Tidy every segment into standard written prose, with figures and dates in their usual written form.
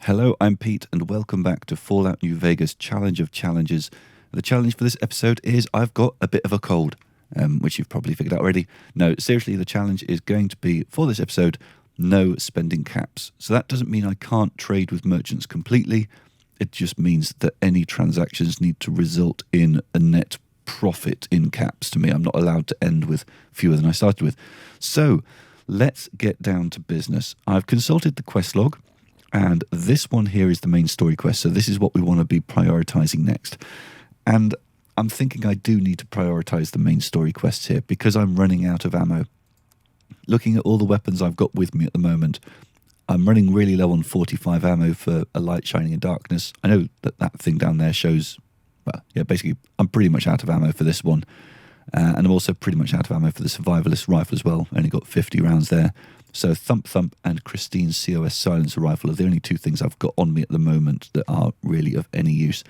Hello, I'm Pete, and welcome back to Fallout New Vegas Challenge of Challenges. The challenge for this episode is I've got a bit of a cold, which you've probably figured out already. No, seriously, the challenge is going to be, for this episode, no spending caps. So that doesn't mean I can't trade with merchants completely. It just means that any transactions need to result in a net profit in caps to me. I'm not allowed to end with fewer than I started with. So let's get down to business. I've consulted the quest log, and this one here is the main story quest. So this is what we want to be prioritizing next. And I'm thinking I do need to prioritize the main story quests here because I'm running out of ammo. Looking at all the weapons I've got with me at the moment, I'm running really low on 45 ammo for a light shining in darkness. I know that thing down there shows, well, yeah, basically I'm pretty much out of ammo for this one. And I'm also pretty much out of ammo for the survivalist rifle as well. Only got 50 rounds there. So Thump Thump and Christine's COS silencer rifle are the only two things I've got on me at the moment that are really of any use.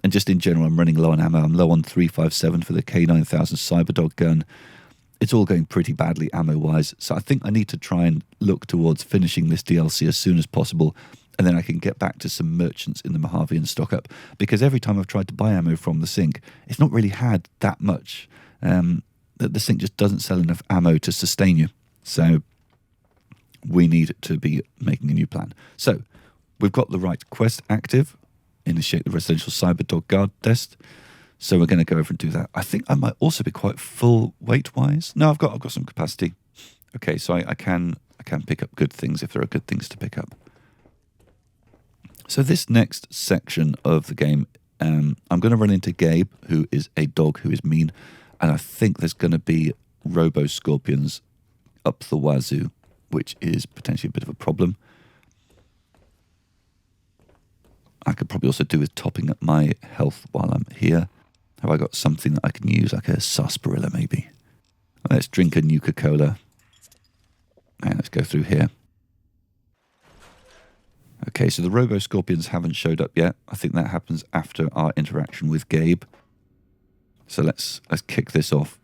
And just in general, I'm running low on ammo. I'm low on 357 for the K9000 Cyberdog gun. It's all going pretty badly ammo-wise. So I think I need to try and look towards finishing this DLC as soon as possible. And then I can get back to some merchants in the Mojave and stock up. Because every time I've tried to buy ammo from the sink, it's not really had that much. The sink just doesn't sell enough ammo to sustain you. So we need to be making a new plan. So we've got the right quest active. Initiate the residential Cyberdog guard test. So we're going to go over and do that. I think I might also be quite full weight-wise. No, I've got some capacity. Okay, so I can pick up good things if there are good things to pick up. So this next section of the game, I'm going to run into Gabe, who is a dog who is mean, and I think there's going to be Robo Scorpions up the wazoo, which is potentially a bit of a problem. I could probably also do with topping up my health while I'm here. Have I got something that I can use, like a sarsaparilla maybe? Let's drink a Nuka-Cola. And let's go through here. Okay, so the Robo Scorpions haven't showed up yet. I think that happens after our interaction with Gabe. So let's kick this off.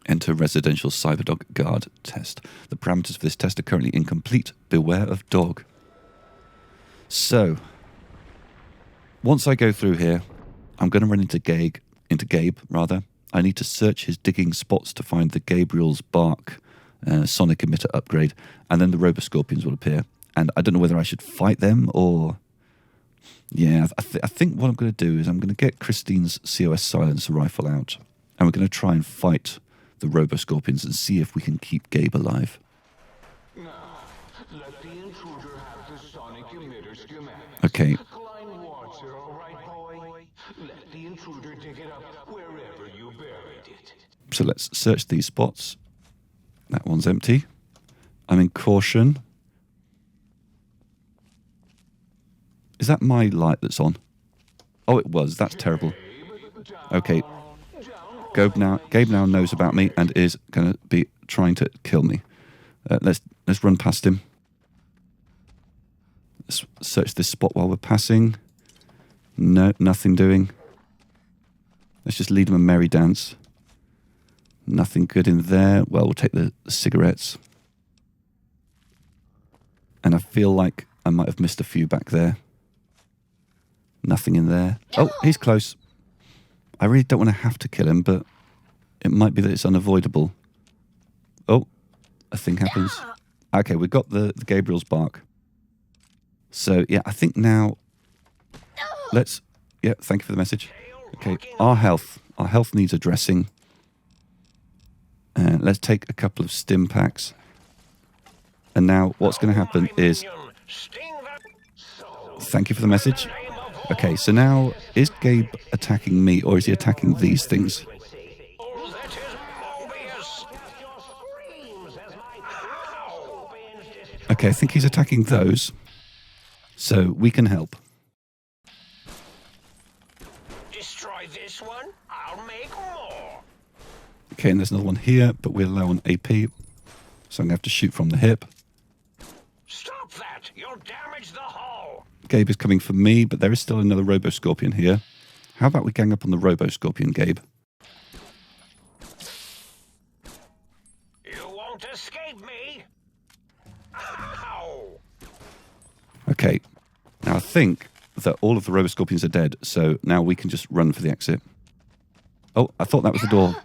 Enter residential Cyberdog guard test. The parameters for this test are currently incomplete. Beware of dog. So, once I go through here, I'm going to run into Gabe. I need to search his digging spots to find the Gabriel's Bark sonic emitter upgrade, and then the Robo Scorpions will appear. And I don't know whether I should fight them or... Yeah, I think what I'm going to do is I'm going to get Christine's COS silencer rifle out, and we're going to try and fight the Robo Scorpions and see if we can keep Gabe alive. Let the intruder have the sonic emitter schematic. Okay. Klein wants it, all right, boy? Let the intruder dig it up wherever you buried it. So let's search these spots. That one's empty. I'm in caution. Is that my light that's on? Oh, it was. That's terrible. Okay. Gabe now knows about me and is going to be trying to kill me. Let's run past him. Let's search this spot while we're passing. No, nothing doing. Let's just lead him a merry dance. Nothing good in there. Well, we'll take the cigarettes. And I feel like I might have missed a few back there. Nothing in there. Oh, he's close. I really don't want to have to kill him, but it might be that it's unavoidable. Oh, a thing happens. Okay, we've got the Gabriel's Bark. So, yeah, I think now... Let's... Yeah, thank you for the message. Okay, our health needs addressing. Let's take a couple of stim packs. And now what's going to happen is... Thank you for the message. Okay, so now, is Gabe attacking me, or is he attacking these things? Okay, I think he's attacking those. So, we can help. Destroy this one, I'll make more. Okay, and there's another one here, but we're low on AP. So I'm going to have to shoot from the hip. Stop that! You'll damage the hull! Gabe is coming for me, but there is still another Robo Scorpion here. How about we gang up on the Robo Scorpion, Gabe? You won't escape me! Okay. Now I think that all of the Robo Scorpions are dead, so now we can just run for the exit. Oh, I thought that was the door.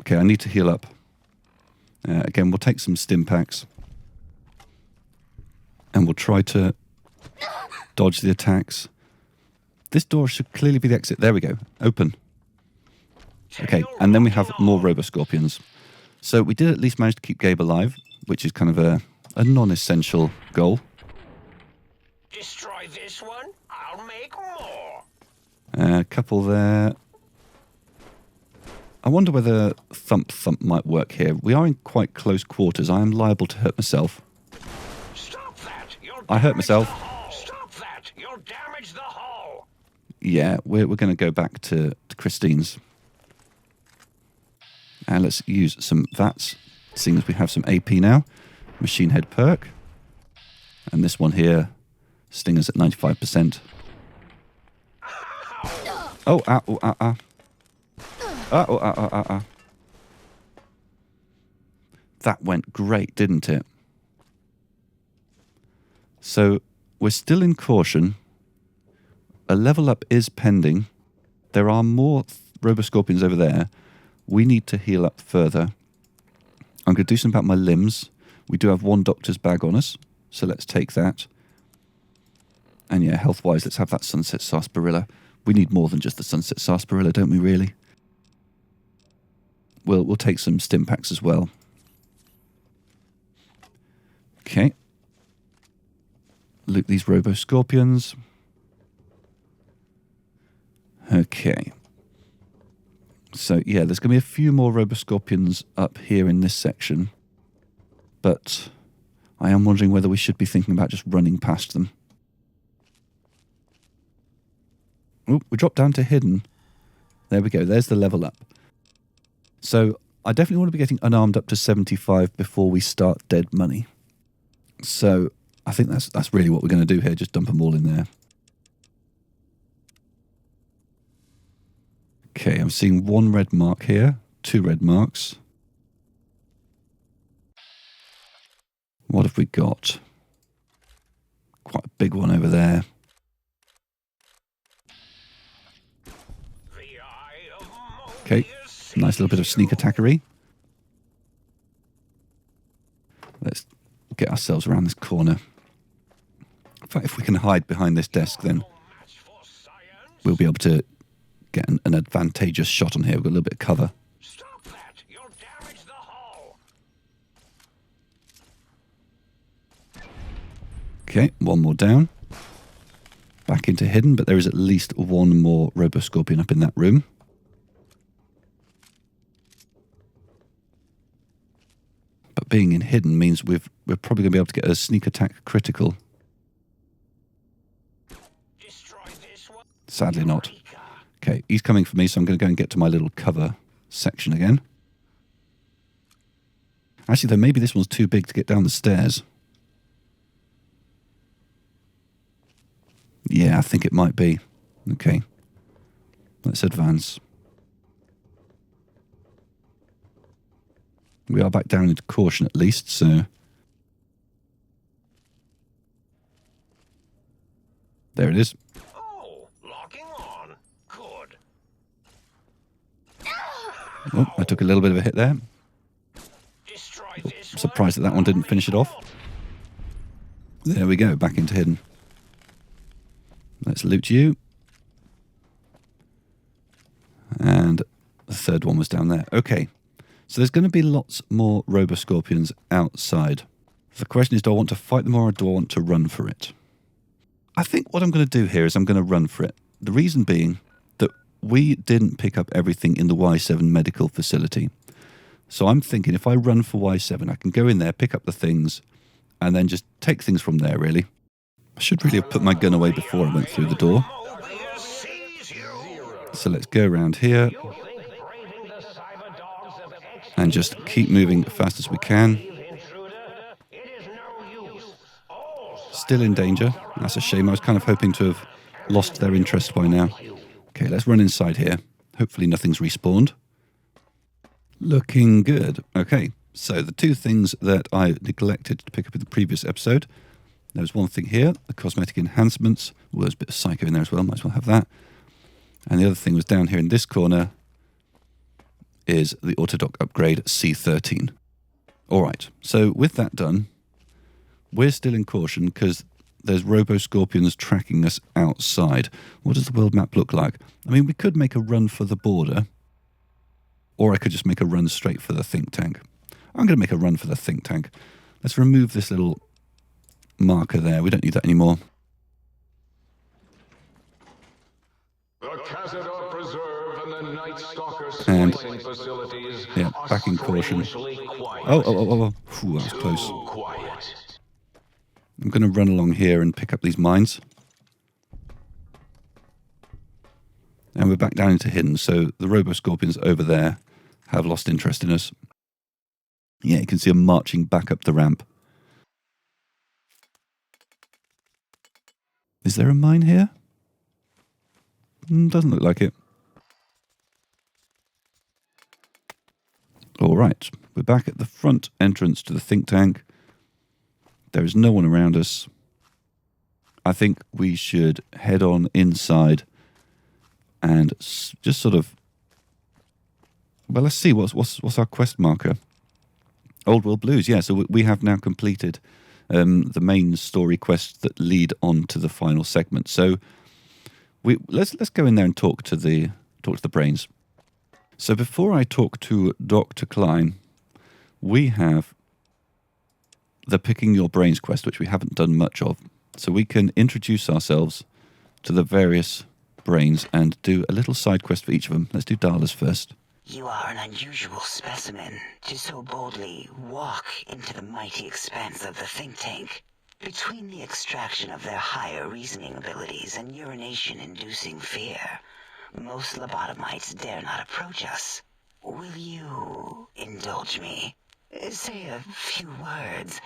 Okay, I need to heal up. Again, we'll take some stim packs. And we'll try to dodge the attacks. This door should clearly be the exit. There we go. Open. Okay, and then we have more Robo Scorpions. So we did at least manage to keep Gabe alive, which is kind of a non-essential goal. Destroy this one, I'll make more. A couple there. I wonder whether Thump Thump might work here. We are in quite close quarters. I am liable to hurt myself. Stop that! I hurt myself. Stop that! You'll damage the hull. Yeah, we're going to go back to Christine's. And let's use some VATS, seeing as we have some AP now. Machine Head perk. And this one here, Stingers at 95%. Oh, ah, oh, ah, ah. Ah, oh, ah, ah, ah, ah. That went great, didn't it? So, we're still in caution. A level up is pending. There are more Robo Scorpions over there. We need to heal up further. I'm going to do something about my limbs. We do have one doctor's bag on us, so let's take that. And yeah, health-wise, let's have that Sunset Sarsaparilla. We need more than just the Sunset Sarsaparilla, don't we, really? We'll take some stim packs as well. Okay. Loot these Robo Scorpions. Okay. So, yeah, there's going to be a few more Robo Scorpions up here in this section. But I am wondering whether we should be thinking about just running past them. Oh, we dropped down to hidden. There we go. There's the level up. So, I definitely want to be getting unarmed up to 75 before we start dead money. So, I think that's really what we're going to do here. Just dump them all in there. Okay, I'm seeing one red mark here, two red marks. What have we got? Quite a big one over there. Okay, nice little bit of sneak attackery. Let's get ourselves around this corner. In fact, if we can hide behind this desk, then we'll be able to get an advantageous shot on here. We've got a little bit of cover. Stop that! You'll damage the hull. Okay, one more down. Back into hidden, but there is at least one more Robo Scorpion up in that room. But being in hidden means we're probably going to be able to get a sneak attack critical. Sadly not. Okay, he's coming for me, so I'm going to go and get to my little cover section again. Actually, though, maybe this one's too big to get down the stairs. Yeah, I think it might be. Okay. Let's advance. We are back down into caution at least, so... There it is. Oh, locking on. Good. Oh, I took a little bit of a hit there. I'm surprised that one didn't finish it off. There we go, back into hidden. Let's loot you. And the third one was down there. Okay, so there's going to be lots more Robo Scorpions outside. The question is, do I want to fight them or do I want to run for it? I think what I'm going to do here is I'm going to run for it. The reason being that we didn't pick up everything in the Y7 medical facility. So I'm thinking if I run for Y7, I can go in there, pick up the things, and then just take things from there, really. I should really have put my gun away before I went through the door. So let's go around here and just keep moving as fast as we can. Still in danger. That's a shame. I was kind of hoping to have lost their interest by now. Okay, let's run inside here. Hopefully nothing's respawned. Looking good. Okay, So the two things that I neglected to pick up in the previous episode, there was one thing here, the cosmetic enhancements. Well, there's a bit of psycho in there as well, might as well have that. And the other thing was down here in this corner is the Autodoc upgrade C13. All right, so with that done, we're still in caution because there's Robo Scorpions tracking us outside. What does the world map look like? I mean, we could make a run for the border, or I could just make a run straight for the think tank. I'm going to make a run for the think tank. Let's remove this little marker there. We don't need that anymore. The Cazador Preserve and the Night Stalker And, splicing facilities yeah, back in caution. strangely quiet. Oh. Phew, that was close. Too quiet. I'm going to run along here and pick up these mines. And we're back down into hidden, so the Robo Scorpions over there have lost interest in us. Yeah, you can see them marching back up the ramp. Is there a mine here? Doesn't look like it. All right, we're back at the front entrance to the think tank. There is no one around us. I think we should head on inside and just sort of... Well, let's see, what's our quest marker? Old World Blues, yeah, so we have now completed the main story quests that lead on to the final segment. So let's go in there and talk to the brains. So before I talk to Dr. Klein, we have the Picking Your Brains quest, which we haven't done much of. So we can introduce ourselves to the various brains and do a little side quest for each of them. Let's do Darla's first. You are an unusual specimen to so boldly walk into the mighty expanse of the think tank. Between the extraction of their higher reasoning abilities and urination-inducing fear, most lobotomites dare not approach us. Will you indulge me? Say a few words.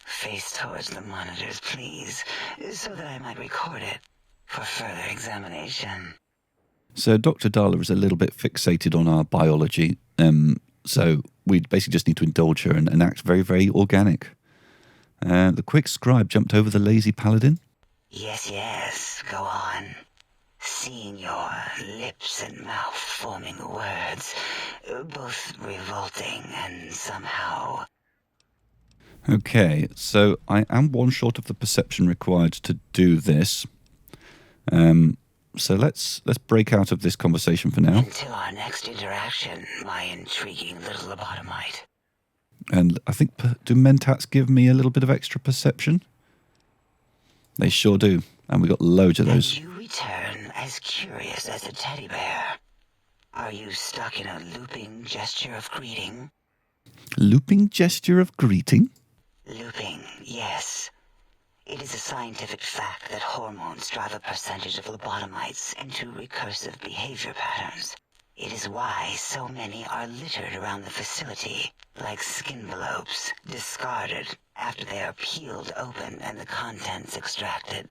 Face towards the monitors, please, so that I might record it for further examination. So Dr. Darla is a little bit fixated on our biology, so we basically just need to indulge her and act very, very organic. The quick scribe jumped over the lazy paladin. Yes, go on. Seeing your lips and mouth forming words, both revolting and somehow... Okay, so I am one short of the perception required to do this. So let's break out of this conversation for now. Until our next interaction, my intriguing little lobotomite. And I think, do mentats give me a little bit of extra perception? They sure do. And we got loads of those. And you return as curious as a teddy bear. Are you stuck in a looping gesture of greeting? Looping gesture of greeting? Looping, yes. It is a scientific fact that hormones drive a percentage of lobotomites into recursive behavior patterns. It is why so many are littered around the facility, like skinvelopes, discarded after they are peeled open and the contents extracted.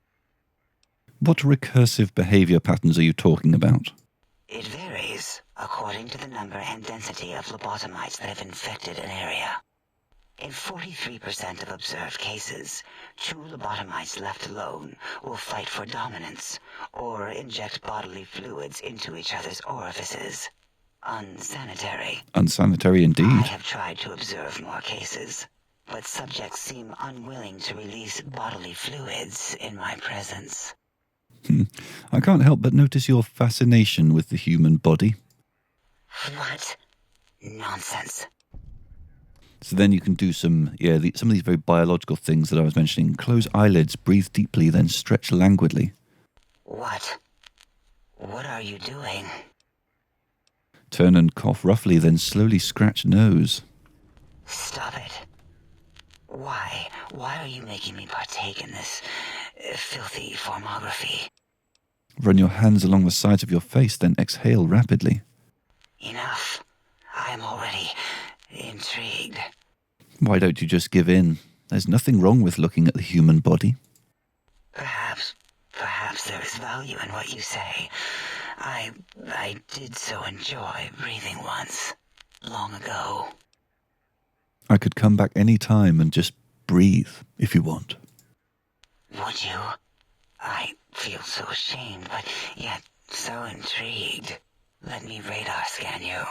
What recursive behavior patterns are you talking about? It varies according to the number and density of lobotomites that have infected an area. In 43% of observed cases, two lobotomites left alone will fight for dominance or inject bodily fluids into each other's orifices. Unsanitary. Unsanitary indeed. I have tried to observe more cases, but subjects seem unwilling to release bodily fluids in my presence. I can't help but notice your fascination with the human body. What? Nonsense. So then you can do some of these very biological things that I was mentioning. Close eyelids, breathe deeply, then stretch languidly. What? What are you doing? Turn and cough roughly, then slowly scratch nose. Stop it. Why? Why are you making me partake in this filthy formography? Run your hands along the sides of your face, then exhale rapidly. Enough. I am already intrigued. Why don't you just give in? There's nothing wrong with looking at the human body. Perhaps there is value in what you say. I did so enjoy breathing once, long ago. I could come back any time and just breathe if you want. Would you? I feel so ashamed, but yet so intrigued. Let me radar scan you.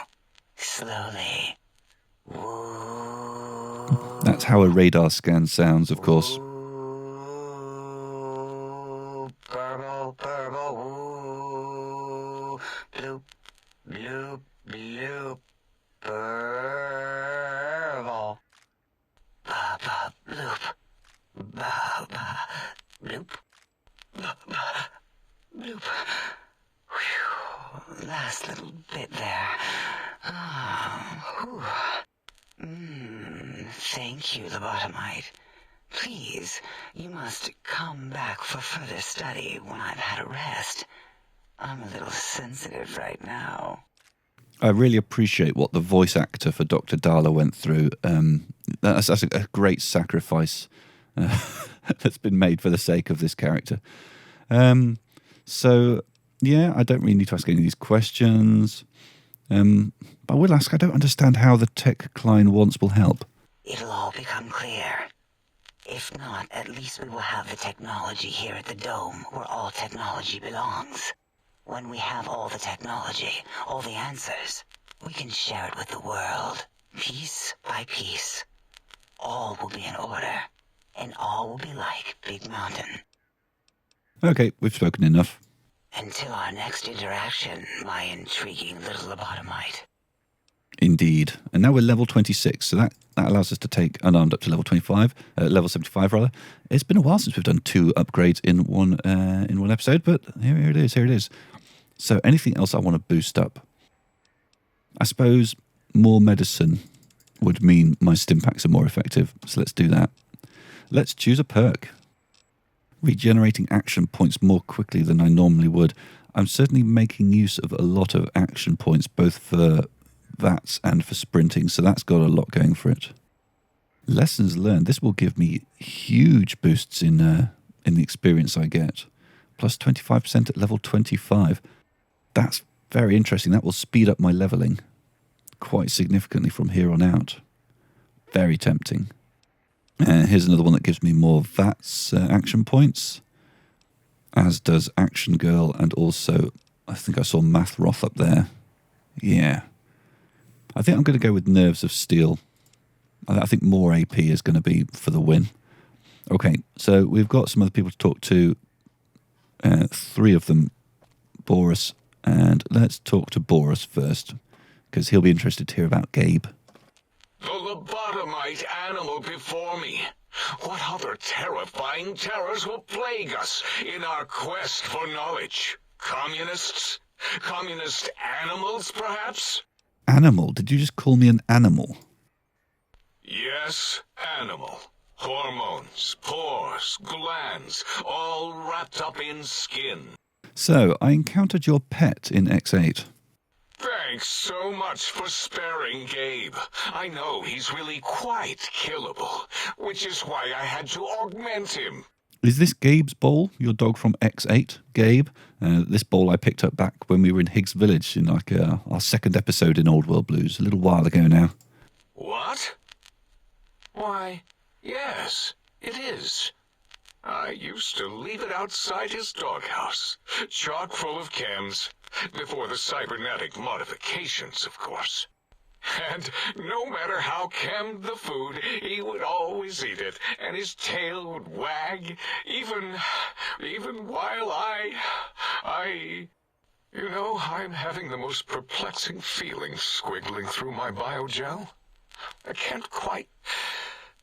Slowly. Woo. That's how a radar scan sounds, of course. Woo. Purple, purple, woo. Bloop, bloop, bloop. Purple. Ba, ba, bloop. Ba, ba, bloop. Ba, ba, bloop. Whew. Last little bit there. Thank you, lobotomite. Please, you must come back for further study when I've had a rest. I'm a little sensitive right now. I really appreciate what the voice actor for Dr. Dala went through. That's a great sacrifice that's been made for the sake of this character. So, yeah, I don't really need to ask any of these questions. But I will ask, I don't understand how the tech Klein wants will help. It'll all become clear. If not, at least we will have the technology here at the Dome, where all technology belongs. When we have all the technology, all the answers, we can share it with the world, piece by piece. All will be in order, and all will be like Big Mountain. Okay, we've spoken enough. Until our next interaction, my intriguing little lobotomite. Indeed. And now we're level 26, so that allows us to take unarmed up to level 25, level 75 rather. It's been a while since we've done 2 upgrades in one episode, but here it is. So anything else I want to boost up? I suppose more medicine would mean my stim packs are more effective, so let's do that. Let's choose a perk. Regenerating action points more quickly than I normally would. I'm certainly making use of a lot of action points, both for VATS and for sprinting, so that's got a lot going for it. Lessons learned. This will give me huge boosts in the experience I get. Plus 25% at level 25. That's very interesting. That will speed up my leveling quite significantly from here on out. Very tempting. Here's another one that gives me more VATS action points, as does Action Girl, and also I think I saw Math Roth up there. Yeah. I think I'm going to go with Nerves of Steel. I think more AP is going to be for the win. Okay, so we've got some other people to talk to. 3 of them, Boris, and let's talk to Boris first, because he'll be interested to hear about Gabe. The lobotomite animal before me. What other terrifying terrors will plague us in our quest for knowledge? Communists? Communist animals, perhaps? Animal? Did you just call me an animal? Yes, animal. Hormones, pores, glands, all wrapped up in skin. So, I encountered your pet in X8. Thanks so much for sparing Gabe. I know he's really quite killable, which is why I had to augment him. Is this Gabe's bowl, your dog from X8, Gabe? This bowl I picked up back when we were in Higgs Village in our second episode in Old World Blues, a little while ago now. What? Why, yes, it is. I used to leave it outside his doghouse, chock full of chems, before the cybernetic modifications, of course. And no matter how chemmed the food, he would always eat it, and his tail would wag, even while you know, I'm having the most perplexing feelings squiggling through my biogel. I can't quite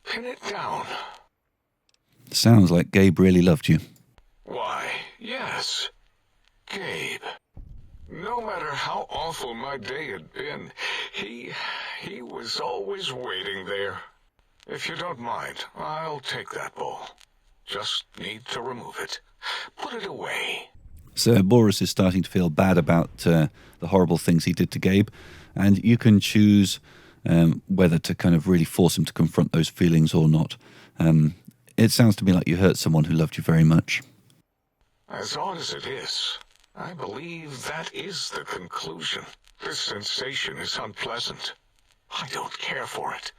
pin it down. Sounds like Gabe really loved you. Why, yes, Gabe. No matter how awful my day had been, he was always waiting there. If you don't mind, I'll take that bowl. Just need to remove it. Put it away. So Boris is starting to feel bad about the horrible things he did to Gabe, and you can choose whether to kind of really force him to confront those feelings or not. It sounds to me like you hurt someone who loved you very much. As odd as it is, I believe that is the conclusion. This sensation is unpleasant. I don't care for it.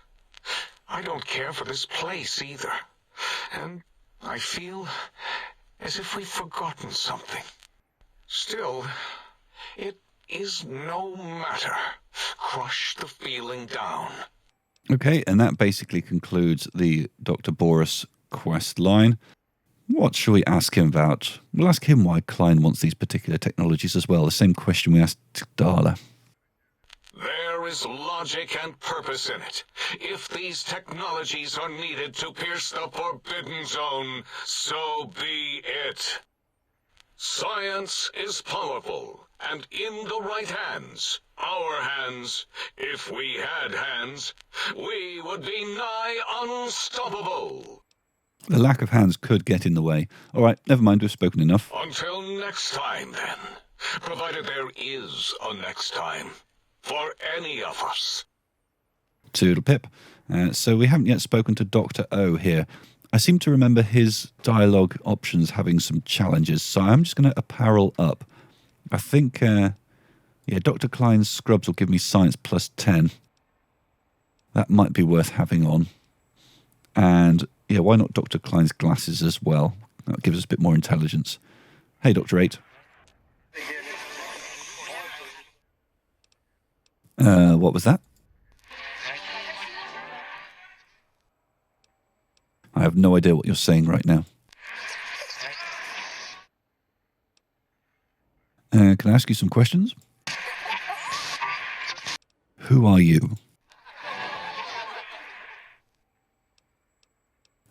I don't care for this place either. And I feel as if we've forgotten something. Still, it is no matter. Crush the feeling down. Okay, and that basically concludes the Dr. Boris quest line. What shall we ask him about? We'll ask him why Klein wants these particular technologies as well. The same question we asked Darla. There is logic and purpose in it. If these technologies are needed to pierce the Forbidden Zone, so be it. Science is powerful, and in the right hands, our hands, if we had hands, we would be nigh unstoppable. The lack of hands could get in the way. All right, never mind, we've spoken enough. Until next time, then. Provided there is a next time. For any of us. Toodle pip. So we haven't yet spoken to Dr. O here. I seem to remember his dialogue options having some challenges, so I'm just going to apparel up. I think, Dr. Klein's scrubs will give me science plus 10. That might be worth having on. And, why not Dr. Klein's glasses as well? That gives us a bit more intelligence. Hey, Dr. 8. What was that? I have no idea what you're saying right now. Can I ask you some questions? Who are you?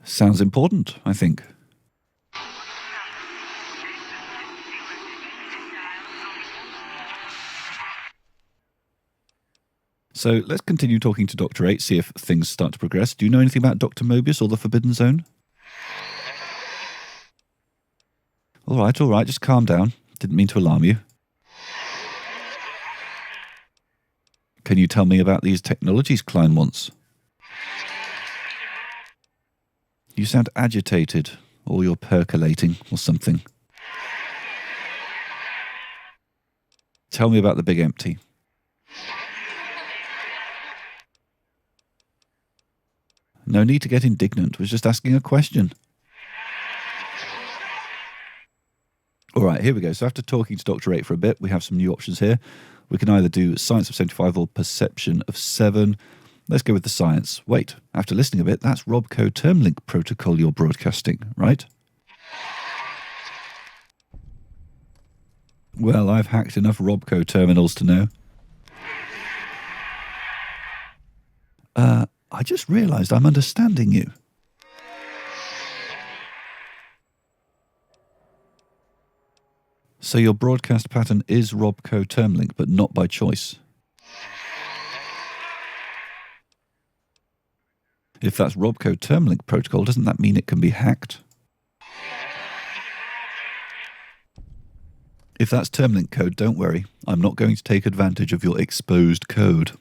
Sounds important, I think. So let's continue talking to Dr. 8, see if things start to progress. Do you know anything about Dr. Mobius or the Forbidden Zone? All right, just calm down. Didn't mean to alarm you. Can you tell me about these technologies Klein wants? You sound agitated, or you're percolating, or something. Tell me about the big empty. No need to get indignant. Was just asking a question. All right, here we go. So after talking to Dr. 8 for a bit, we have some new options here. We can either do science of 75 or perception of 7. Let's go with the science. Wait, after listening a bit, that's Robco Termlink protocol you're broadcasting, right? Well, I've hacked enough Robco terminals to know. I just realised I'm understanding you. So your broadcast pattern is Robco Termlink, but not by choice. If that's Robco Termlink protocol, doesn't that mean it can be hacked? If that's Termlink code, don't worry. I'm not going to take advantage of your exposed code.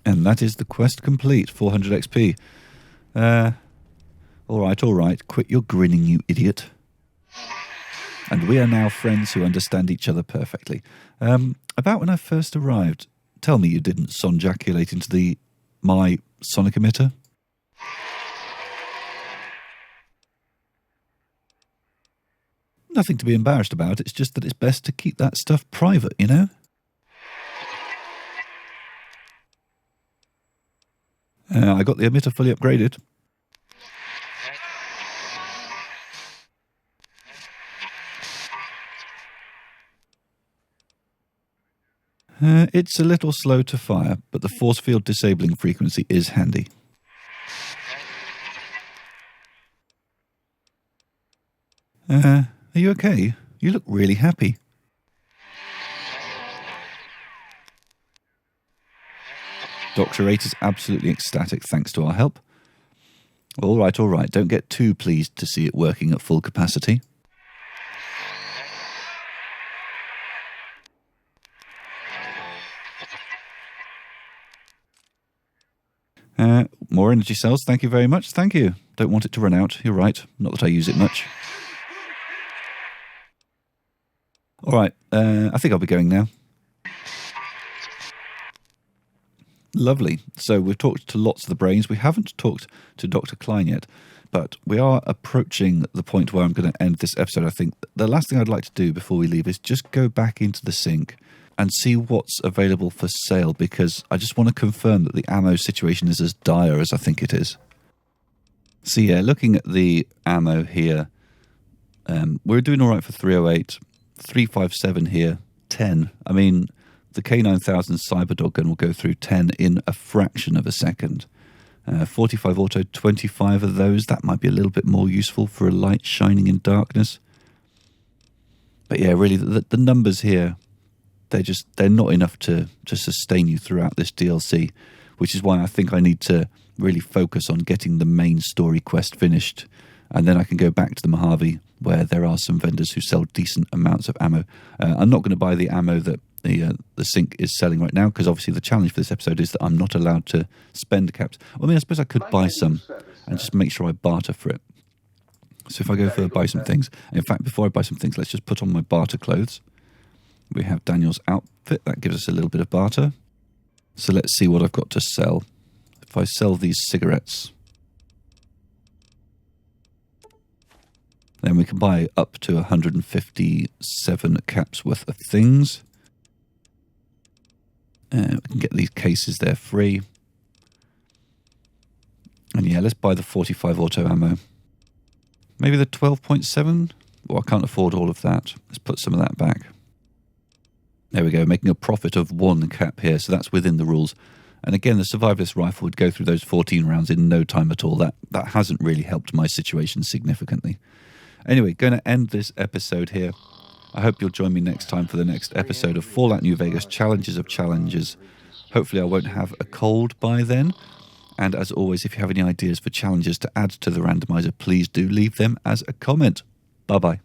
And that is the quest complete, 400 XP. All right, quit your grinning, you idiot. And we are now friends who understand each other perfectly. About when I first arrived, tell me you didn't sonjaculate into my sonic emitter? Nothing to be embarrassed about, it's just that it's best to keep that stuff private, you know? I got the emitter fully upgraded. It's a little slow to fire, but the force field disabling frequency is handy. Are you okay? You look really happy. Dr. 8 is absolutely ecstatic thanks to our help. All right, don't get too pleased to see it working at full capacity. More energy cells, thank you very much. Thank you. Don't want it to run out, you're right. Not that I use it much. All right, I think I'll be going now. Lovely. So we've talked to lots of the brains. We haven't talked to Dr. Klein yet, but we are approaching the point where I'm going to end this episode. I think the last thing I'd like to do before we leave is just go back into the sink and see what's available for sale, because I just want to confirm that the ammo situation is as dire as I think it is. So yeah, looking at the ammo here, we're doing all right for 308, 357 here, 10. I mean, the K9000 Cyberdog gun will go through 10 in a fraction of a second. 45 auto, 25 of those. That might be a little bit more useful for a light shining in darkness. But yeah, really, the numbers here, they're not enough to sustain you throughout this DLC, which is why I think I need to really focus on getting the main story quest finished, and then I can go back to the Mojave, where there are some vendors who sell decent amounts of ammo. I'm not going to buy the ammo that the sink is selling right now, because obviously the challenge for this episode is that I'm not allowed to spend caps. I mean, I suppose I could buy some and just make sure I barter for it. So if I go for buy some things, in fact, before I buy some things, let's just put on my barter clothes. We have Daniel's outfit. That gives us a little bit of barter. So let's see what I've got to sell. If I sell these cigarettes, then we can buy up to 157 caps worth of things. We can get these cases there free. And yeah, let's buy the 45 auto ammo. Maybe the 12.7? Well, I can't afford all of that. Let's put some of that back. There we go, making a profit of 1 cap here, so that's within the rules. And again, the survivalist rifle would go through those 14 rounds in no time at all. That hasn't really helped my situation significantly. Anyway, going to end this episode here. I hope you'll join me next time for the next episode of Fallout New Vegas Challenges of Challenges. Hopefully I won't have a cold by then. And as always, if you have any ideas for challenges to add to the randomizer, please do leave them as a comment. Bye-bye.